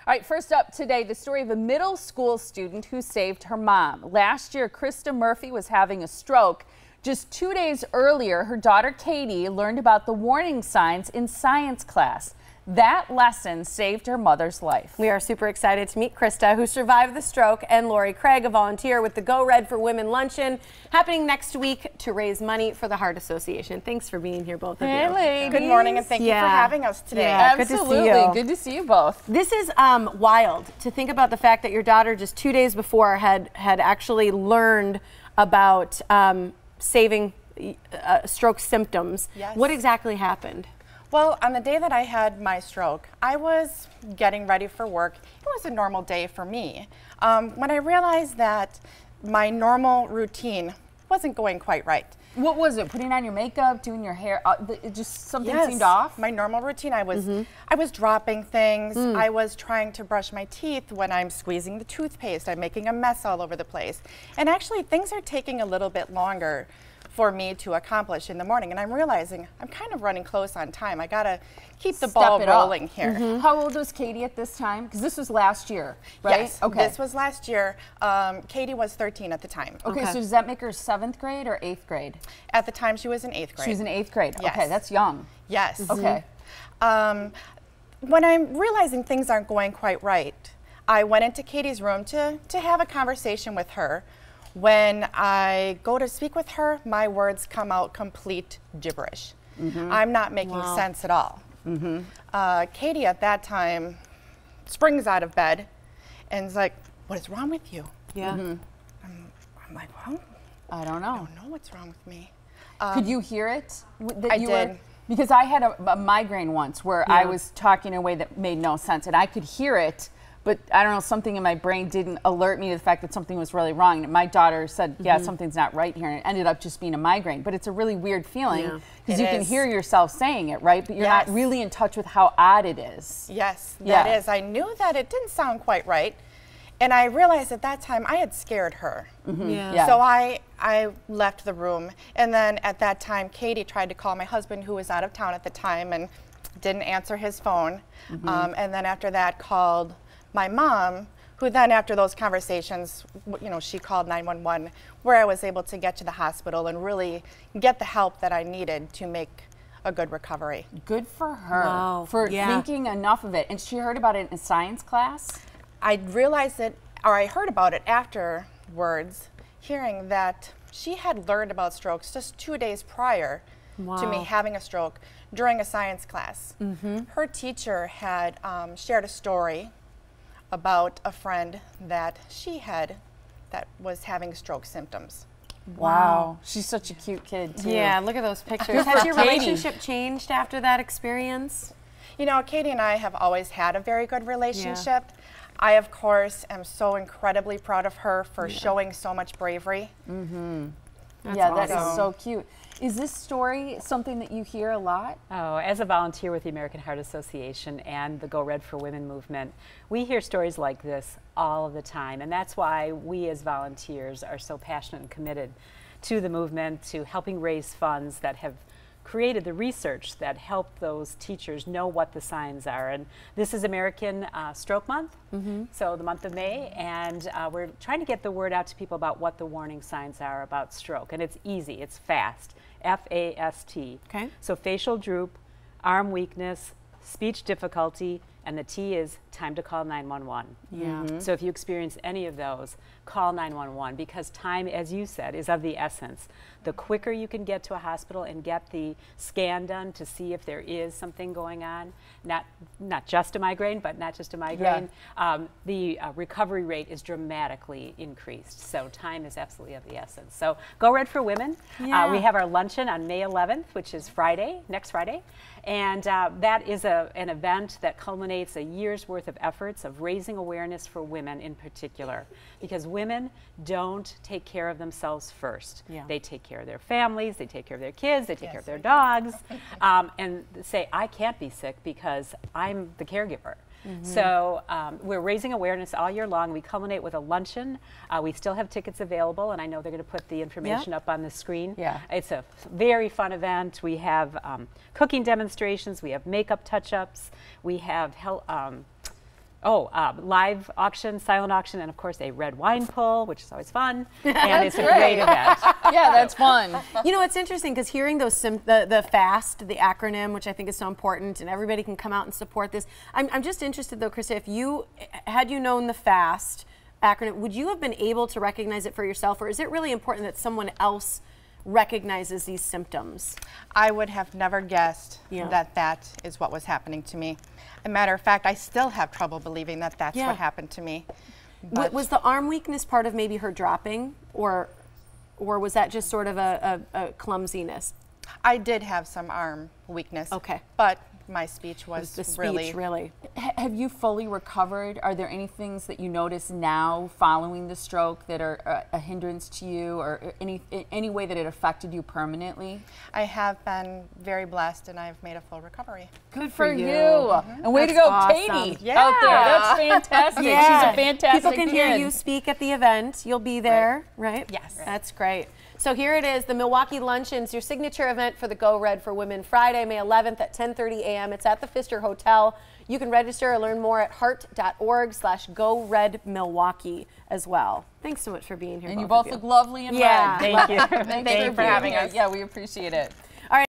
All right, first up today, the story of a middle school student who saved her mom. Last year, Christa Murphy was having a stroke. Just 2 days earlier, her daughter Katie learned about the warning signs in science class. That lesson saved her mother's life. We are super excited to meet Christa, who survived the stroke, and Lori Craig, a volunteer with the Go Red for Women Luncheon, happening next week to raise money for the Heart Association. Thanks for being here, both of you. Hey, ladies. Good morning, and thank you for having us today. Yeah, Absolutely. Good to see you both. This is wild to think about the fact that your daughter just 2 days before had actually learned about saving stroke symptoms. Yes. What exactly happened? Well, on the day that I had my stroke, I was getting ready for work. It was a normal day for me. When I realized that my normal routine wasn't going quite right. What was it? Putting on your makeup, doing your hair? It just something Yes, seemed off? my normal routine. I was dropping things. I was trying to brush my teeth when I'm squeezing the toothpaste. I'm making a mess all over the place. And actually, things are taking a little bit longer for me to accomplish in the morning, and I'm realizing I'm kind of running close on time. I gotta keep the ball rolling here. How old was Katie at this time? Because this was last year, right? Yes, okay. This was last year. Katie was 13 at the time. Okay, so does that make her 7th grade or 8th grade? At the time, she was in 8th grade. She was in 8th grade. Yes. Okay, that's young. Yes. Okay. When I'm realizing things aren't going quite right, I went into Katie's room to have a conversation with her. When I go to speak with her, my words come out complete gibberish. I'm not making sense at all. Katie at that time springs out of bed and is like, "What is wrong with you?" Yeah. I'm like, "Well, I don't know. I don't know what's wrong with me." Could you hear it? I did. Because I had a migraine once where I was talking in a way that made no sense, and I could hear it, but I don't know, something in my brain didn't alert me to the fact that something was really wrong. And my daughter said, yeah, something's not right here, and it ended up just being a migraine. But it's a really weird feeling because you can hear yourself saying it, right? But you're not really in touch with how odd it is. Yes, that is. I knew that it didn't sound quite right. And I realized at that time I had scared her. So I left the room. And then at that time, Katie tried to call my husband, who was out of town at the time, and didn't answer his phone. And then after that called my mom, who then after those conversations, you know, she called 911, where I was able to get to the hospital and really get the help that I needed to make a good recovery. Good for her for thinking enough of it. And she heard about it in science class? I realized it, or I heard about it afterwards, hearing that she had learned about strokes just 2 days prior to me having a stroke during a science class. Her teacher had shared a story about a friend that she had that was having stroke symptoms. Wow. She's such a cute kid, too. Yeah, look at those pictures. Has your relationship changed after that experience? You know, Katie and I have always had a very good relationship. I, of course, am so incredibly proud of her for showing so much bravery. That is so cute. Is this story something that you hear a lot? Oh, as a volunteer with the American Heart Association and the Go Red for Women movement, we hear stories like this all of the time, and that's why we as volunteers are so passionate and committed to the movement, to helping raise funds that have created the research that help those teachers know what the signs are. And this is American Stroke Month, so the month of May, and we're trying to get the word out to people about what the warning signs are about stroke. And it's easy, it's FAST, F-A-S-T. Okay. So facial droop, arm weakness, speech difficulty, and the T is time to call 911. So if you experience any of those, call 911, because time, as you said, is of the essence. The quicker you can get to a hospital and get the scan done to see if there is something going on, not just a migraine, but not just a migraine, the recovery rate is dramatically increased. So time is absolutely of the essence. So Go Red for Women. We have our luncheon on May 11th, which is Friday, next Friday. And that is an event that culminates a year's worth of efforts of raising awareness for women in particular, because women don't take care of themselves first. They take care of their families, they take care of their kids, they take care of their dogs, and say, I can't be sick because I'm the caregiver. So we're raising awareness all year long. We culminate with a luncheon. We still have tickets available, and I know they're going to put the information up on the screen. It's a very fun event. We have cooking demonstrations. We have makeup touch-ups. We have Live auction, silent auction, and of course a red wine pull, which is always fun. And it's a great event. Yeah, that's fun. You know, it's interesting because hearing those the FAST, the acronym, which I think is so important, and everybody can come out and support this. I'm just interested though, Christa, if had you known the FAST acronym, would you have been able to recognize it for yourself, or is it really important that someone else recognizes these symptoms? I would have never guessed that is what was happening to me. As a matter of fact, I still have trouble believing that that's what happened to me. Was the arm weakness part of maybe her dropping, or was that just sort of a clumsiness? I did have some arm weakness. Okay. But my speech was the speech, really. Have you fully recovered? Are there any things that you notice now following the stroke that are a hindrance to you, or any way that it affected you permanently? I have been very blessed, and I've made a full recovery. Good for you. And way to go, awesome. Katie, out there. That's fantastic. She's a fantastic People can hear kid. you speak at the event. You'll be there, right? Yes. That's great. So here it is, the Milwaukee Luncheon's your signature event for the Go Red for Women, Friday, May 11th at 10:30 a.m. It's at the Pfister Hotel. You can register or learn more at heart.org/GoRedMilwaukee as well. Thanks so much for being here. And you both look lovely and red. Thank you. Thank you for having us. Yeah, we appreciate it.